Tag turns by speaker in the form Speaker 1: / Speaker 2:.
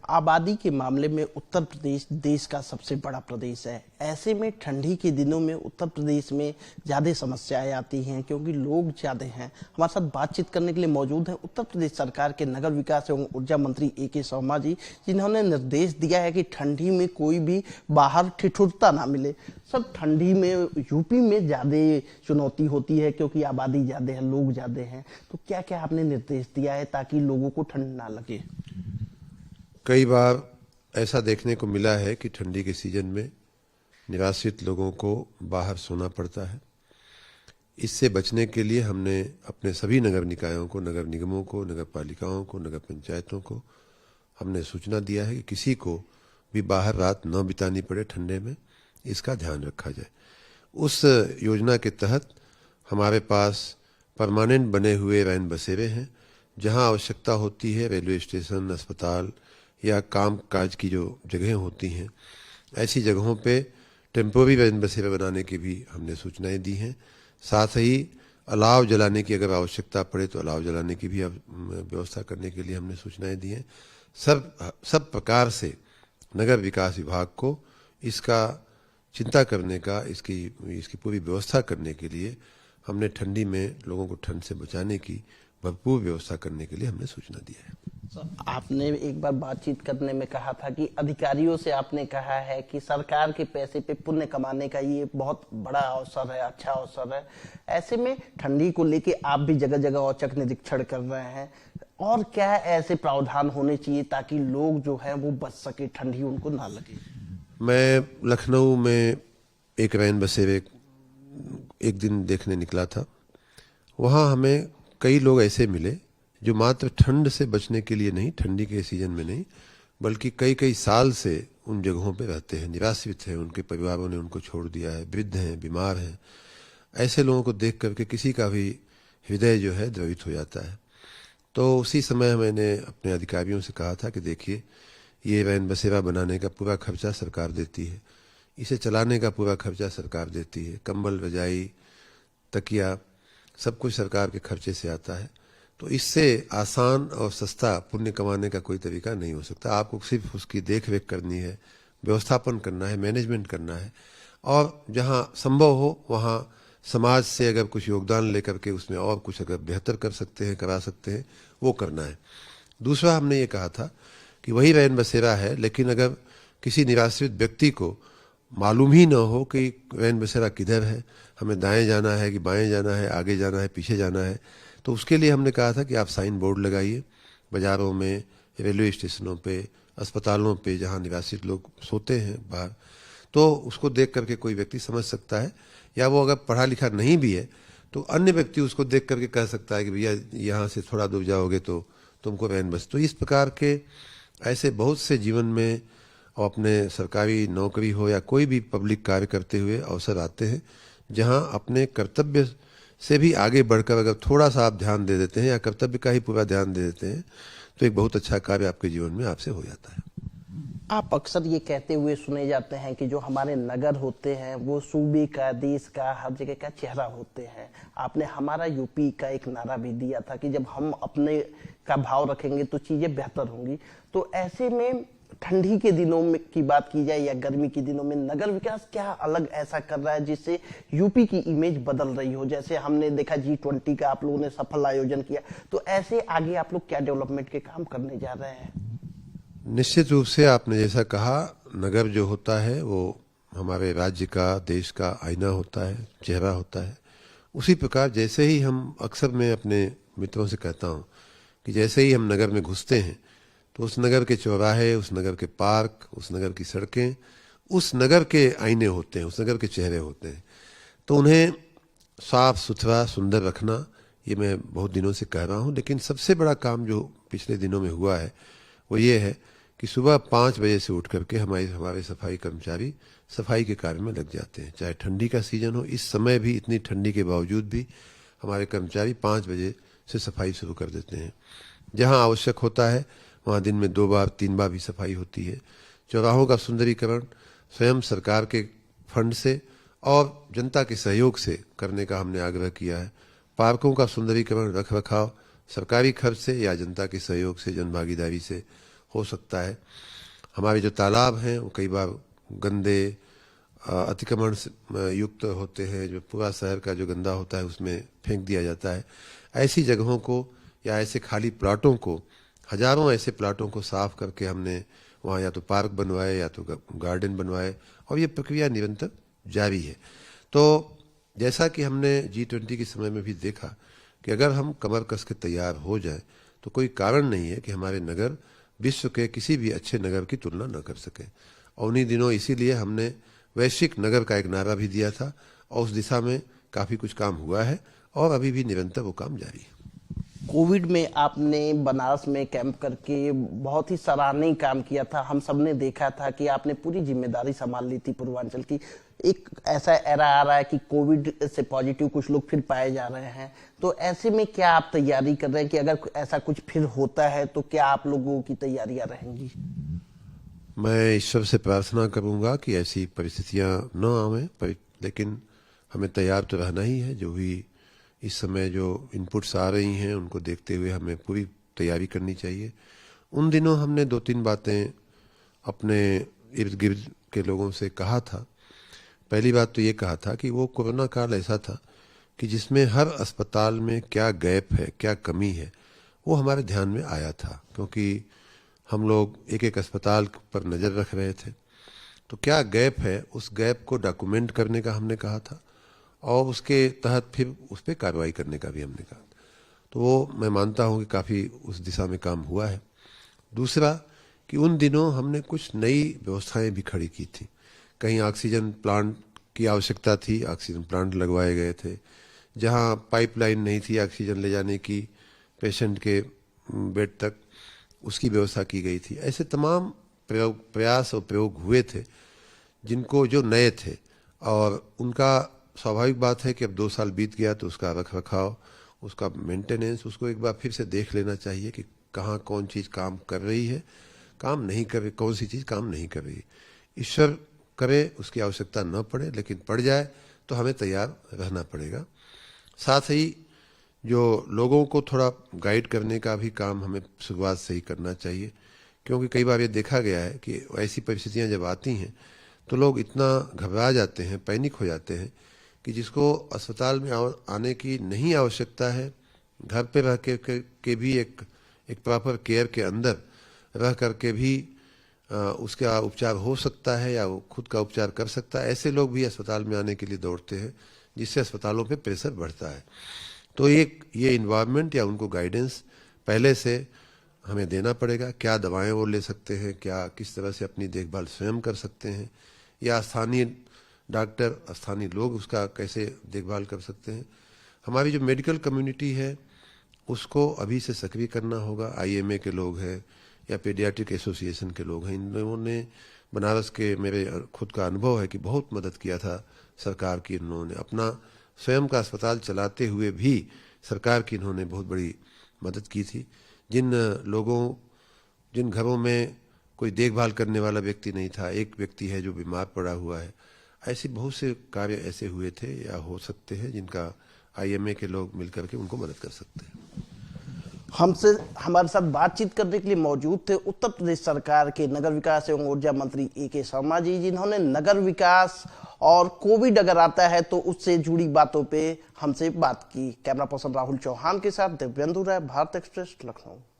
Speaker 1: आबादी के मामले में उत्तर प्रदेश देश का सबसे बड़ा प्रदेश है। ऐसे में ठंडी के दिनों में उत्तर प्रदेश में ज़्यादा समस्याएं आती हैं क्योंकि लोग ज़्यादा हैं। हमारे साथ बातचीत करने के लिए मौजूद हैं उत्तर प्रदेश सरकार के नगर विकास एवं ऊर्जा मंत्री ए.के. शर्मा जी, जिन्होंने निर्देश दिया है कि ठंडी में कोई भी बाहर ठिठुरता ना मिले। सब ठंडी में यूपी में ज़्यादा चुनौती होती है क्योंकि आबादी ज़्यादा है, लोग ज़्यादा हैं। तो क्या क्या आपने निर्देश दिया है ताकि लोगों को ठंड ना लगे?
Speaker 2: कई बार ऐसा देखने को मिला है कि ठंडी के सीजन में निराश्रित लोगों को बाहर सोना पड़ता है। इससे बचने के लिए हमने अपने सभी नगर निकायों को, नगर निगमों को, नगर पालिकाओं को, नगर पंचायतों को हमने सूचना दिया है कि किसी को भी बाहर रात न बितानी पड़े ठंडे में, इसका ध्यान रखा जाए। उस योजना के तहत हमारे पास परमानेंट बने हुए वैन बसेरे हैं। जहां आवश्यकता होती है, रेलवे स्टेशन, अस्पताल या काम काज की जो जगहें होती हैं, ऐसी जगहों पे टेम्पोररी वैन बसेरे बनाने की भी हमने सूचनाएं दी हैं। साथ ही अलाव जलाने की अगर आवश्यकता पड़े तो अलाव जलाने की भी व्यवस्था करने के लिए हमने सूचनाएं दी हैं। सब प्रकार से नगर विकास विभाग को इसका चिंता करने का, इसकी पूरी व्यवस्था करने के लिए हमने ठंडी में लोगों को ठंड से बचाने की भरपूर व्यवस्था करने के लिए हमने सूचना दी है।
Speaker 1: आपने एक बार बातचीत करने में कहा था कि अधिकारियों से आपने कहा है कि सरकार के पैसे पे पुण्य कमाने का ये बहुत बड़ा अवसर है, अच्छा अवसर है। ऐसे में ठंडी को लेके आप भी जगह जगह औचक निरीक्षण कर रहे हैं, और क्या ऐसे प्रावधान होने चाहिए ताकि लोग जो है वो बच सके, ठंडी उनको ना लगे?
Speaker 2: मैं लखनऊ में एक वैन बसेरे एक दिन देखने निकला था। वहाँ हमें कई लोग ऐसे मिले जो मात्र ठंड से बचने के लिए नहीं, ठंडी के सीजन में नहीं, बल्कि कई कई साल से उन जगहों पे रहते हैं, निराश्रित हैं, उनके परिवारों ने उनको छोड़ दिया है, वृद्ध हैं, बीमार हैं। ऐसे लोगों को देख करके किसी का भी हृदय जो है द्रवित हो जाता है। तो उसी समय मैंने अपने अधिकारियों से कहा था कि देखिए, ये वैन बसेरा बनाने का पूरा खर्चा सरकार देती है, इसे चलाने का पूरा खर्चा सरकार देती है, कंबल, रजाई, तकिया सब कुछ सरकार के खर्चे से आता है। तो इससे आसान और सस्ता पुण्य कमाने का कोई तरीका नहीं हो सकता। आपको सिर्फ उसकी देख रेख करनी है, व्यवस्थापन करना है, मैनेजमेंट करना है, और जहां संभव हो वहां समाज से अगर कुछ योगदान लेकर के उसमें और कुछ अगर बेहतर कर सकते हैं, करा सकते हैं, वो करना है। दूसरा, हमने ये कहा था कि वही वैन बसेरा है, लेकिन अगर किसी निराश्रित व्यक्ति को मालूम ही न हो कि वैन बसेरा किधर है, हमें दाएं जाना है कि बाएं जाना है, आगे जाना है, पीछे जाना है, तो उसके लिए हमने कहा था कि आप साइन बोर्ड लगाइए बाजारों में, रेलवे स्टेशनों पे, अस्पतालों पे, जहां निवासित लोग सोते हैं बाहर, तो उसको देख करके कोई व्यक्ति समझ सकता है, या वो अगर पढ़ा लिखा नहीं भी है तो अन्य व्यक्ति उसको देख करके कह सकता है कि भैया यहाँ से थोड़ा दूर जाओगे तो तुमको वैन बस। तो इस प्रकार के ऐसे बहुत से जीवन में, और अपने सरकारी नौकरी हो या कोई भी पब्लिक कार्य करते हुए अवसर आते हैं, जहां अपने कर्तव्य से भी आगे बढ़कर अगर थोड़ा सा आप ध्यान दे देते हैं या कर्तव्य का ही पूरा ध्यान दे देते हैं, तो एक बहुत अच्छा कार्य आपके जीवन में आपसे हो जाता है।
Speaker 1: आप अक्सर ये कहते हुए सुने जाते हैं कि जो हमारे नगर होते हैं वो सूबे का, देश का, हर जगह का चेहरा होते हैं। आपने हमारा यूपी का एक नारा भी दिया था कि जब हम अपने का भाव रखेंगे तो चीजें बेहतर होंगी। तो ऐसे में ठंडी के दिनों में की बात की जाए या गर्मी के दिनों में नगर विकास क्या अलग ऐसा कर रहा है जिससे यूपी की इमेज बदल रही हो? जैसे हमने देखा G20 का आप लोगों ने सफल आयोजन किया, तो ऐसे आगे आप लोग क्या डेवलपमेंट के काम करने जा रहे हैं?
Speaker 2: निश्चित रूप से आपने जैसा कहा, नगर जो होता है वो हमारे राज्य का, देश का आईना होता है, चेहरा होता है। उसी प्रकार जैसे ही हम, अक्सर मैं अपने मित्रों से कहता हूँ कि जैसे ही हम नगर में घुसते हैं तो उस नगर के चौराहे, उस नगर के पार्क, उस नगर की सड़कें उस नगर के आईने होते हैं, उस नगर के चेहरे होते हैं। तो उन्हें साफ सुथरा, सुंदर रखना, ये मैं बहुत दिनों से कह रहा हूँ। लेकिन सबसे बड़ा काम जो पिछले दिनों में हुआ है वो ये है कि सुबह 5 बजे से उठ करके हमारे सफाई कर्मचारी सफाई के कार्य में लग जाते हैं। चाहे ठंडी का सीजन हो, इस समय भी, इतनी ठंडी के बावजूद भी हमारे कर्मचारी 5 बजे से सफाई शुरू कर देते हैं। जहाँ आवश्यक होता है वहाँ दिन में 2 बार 3 बार भी सफाई होती है। चौराहों का सुंदरीकरण स्वयं सरकार के फंड से और जनता के सहयोग से करने का हमने आग्रह किया है। पार्कों का सुंदरीकरण, रख रखाव सरकारी खर्च से या जनता के सहयोग से, जन भागीदारी से हो सकता है। हमारे जो तालाब हैं वो कई बार गंदे अतिक्रमण से युक्त होते हैं, जो पूरा शहर का जो गंदा होता है उसमें फेंक दिया जाता है। ऐसी जगहों को या ऐसे खाली प्लाटों को, हजारों ऐसे प्लाटों को साफ करके हमने वहाँ या तो पार्क बनवाए या तो गार्डन बनवाए, और ये प्रक्रिया निरंतर जारी है। तो जैसा कि हमने G20 के समय में भी देखा कि अगर हम कमर कस के तैयार हो जाए तो कोई कारण नहीं है कि हमारे नगर विश्व के किसी भी अच्छे नगर की तुलना न कर सके। और उन्हीं दिनों इसीलिए हमने वैश्विक नगर का एक नारा भी दिया था, और उस दिशा में काफ़ी कुछ काम हुआ है और अभी भी निरंतर वो काम जारी है।
Speaker 1: कोविड में आपने बनारस में कैंप करके बहुत ही सराहनीय काम किया था। हम सब ने देखा था कि आपने पूरी जिम्मेदारी संभाल ली थी पूर्वांचल की। एक ऐसा एरा आ रहा है कि कोविड से पॉजिटिव कुछ लोग फिर पाए जा रहे हैं, तो ऐसे में क्या आप तैयारी कर रहे हैं कि अगर ऐसा कुछ फिर होता है तो क्या आप लोगों की तैयारियां रहेंगी?
Speaker 2: मैं ईश्वर से प्रार्थना करूंगा कि ऐसी परिस्थितियां न आवें, लेकिन हमें तैयार तो रहना ही है। जो भी इस समय जो इनपुट्स आ रही हैं उनको देखते हुए हमें पूरी तैयारी करनी चाहिए। उन दिनों हमने 2-3 बातें अपने इर्द गिर्द के लोगों से कहा था। पहली बात तो ये कहा था कि वो कोरोना काल ऐसा था कि जिसमें हर अस्पताल में क्या गैप है, क्या कमी है, वो हमारे ध्यान में आया था, क्योंकि हम लोग एक एक अस्पताल पर नज़र रख रहे थे। तो क्या गैप है, उस गैप को डॉक्यूमेंट करने का हमने कहा था, और उसके तहत फिर उस पर कार्रवाई करने का भी हमने कहा। तो वो मैं मानता हूँ कि काफ़ी उस दिशा में काम हुआ है। दूसरा कि उन दिनों हमने कुछ नई व्यवस्थाएं भी खड़ी की थी। कहीं ऑक्सीजन प्लांट की आवश्यकता थी, ऑक्सीजन प्लांट लगवाए गए थे। जहाँ पाइपलाइन नहीं थी ऑक्सीजन ले जाने की पेशेंट के बेड तक, उसकी व्यवस्था की गई थी। ऐसे तमाम प्रयास और प्रयोग हुए थे जिनको जो नए थे, और उनका स्वाभाविक बात है कि अब 2 साल बीत गया तो उसका रख रखाव, उसका मेंटेनेंस, उसको एक बार फिर से देख लेना चाहिए कि कहाँ कौन चीज़ काम कर रही है, काम नहीं कर रही, कौन सी चीज़ काम नहीं कर रही। ईश्वर करे उसकी आवश्यकता न पड़े, लेकिन पड़ जाए तो हमें तैयार रहना पड़ेगा। साथ ही जो लोगों को थोड़ा गाइड करने का भी काम हमें शुरुआत से ही करना चाहिए, क्योंकि कई बार ये देखा गया है कि ऐसी परिस्थितियां जब आती हैं तो लोग इतना घबरा जाते हैं, पैनिक हो जाते हैं कि जिसको अस्पताल में आने की नहीं आवश्यकता है, घर पे रह के भी एक प्रॉपर केयर के अंदर रह करके भी उसका उपचार हो सकता है या वो खुद का उपचार कर सकता है, ऐसे लोग भी अस्पताल में आने के लिए दौड़ते हैं, जिससे अस्पतालों पे प्रेशर बढ़ता है। तो ये इन्वायरमेंट या उनको गाइडेंस पहले से हमें देना पड़ेगा। क्या दवाएं वो ले सकते हैं, क्या किस तरह से अपनी देखभाल स्वयं कर सकते हैं, या स्थानीय डॉक्टर, स्थानीय लोग उसका कैसे देखभाल कर सकते हैं। हमारी जो मेडिकल कम्युनिटी है उसको अभी से सक्रिय करना होगा। IMA के लोग हैं या पीडियाट्रिक एसोसिएशन के लोग हैं, इन लोगों ने बनारस के, मेरे खुद का अनुभव है कि बहुत मदद किया था सरकार की। इन्होंने अपना स्वयं का अस्पताल चलाते हुए भी सरकार की इन्होंने बहुत बड़ी मदद की थी। जिन घरों में कोई देखभाल करने वाला व्यक्ति नहीं था, एक व्यक्ति है जो बीमार पड़ा हुआ है, ऐसे बहुत से कार्य ऐसे हुए थे या हो सकते हैं जिनका IMA के लोग मिलकर के उनको मदद कर सकते हैं।
Speaker 1: हमसे हमारे साथ बातचीत करने के लिए मौजूद थे उत्तर प्रदेश सरकार के नगर विकास एवं ऊर्जा मंत्री AK शर्मा जी, जिन्होंने नगर विकास और कोविड अगर आता है तो उससे जुड़ी बातों पे हमसे बात की। कैमरा पर्सन राहुल चौहान के साथ दिव्येंदु राय, भारत एक्सप्रेस, लखनऊ।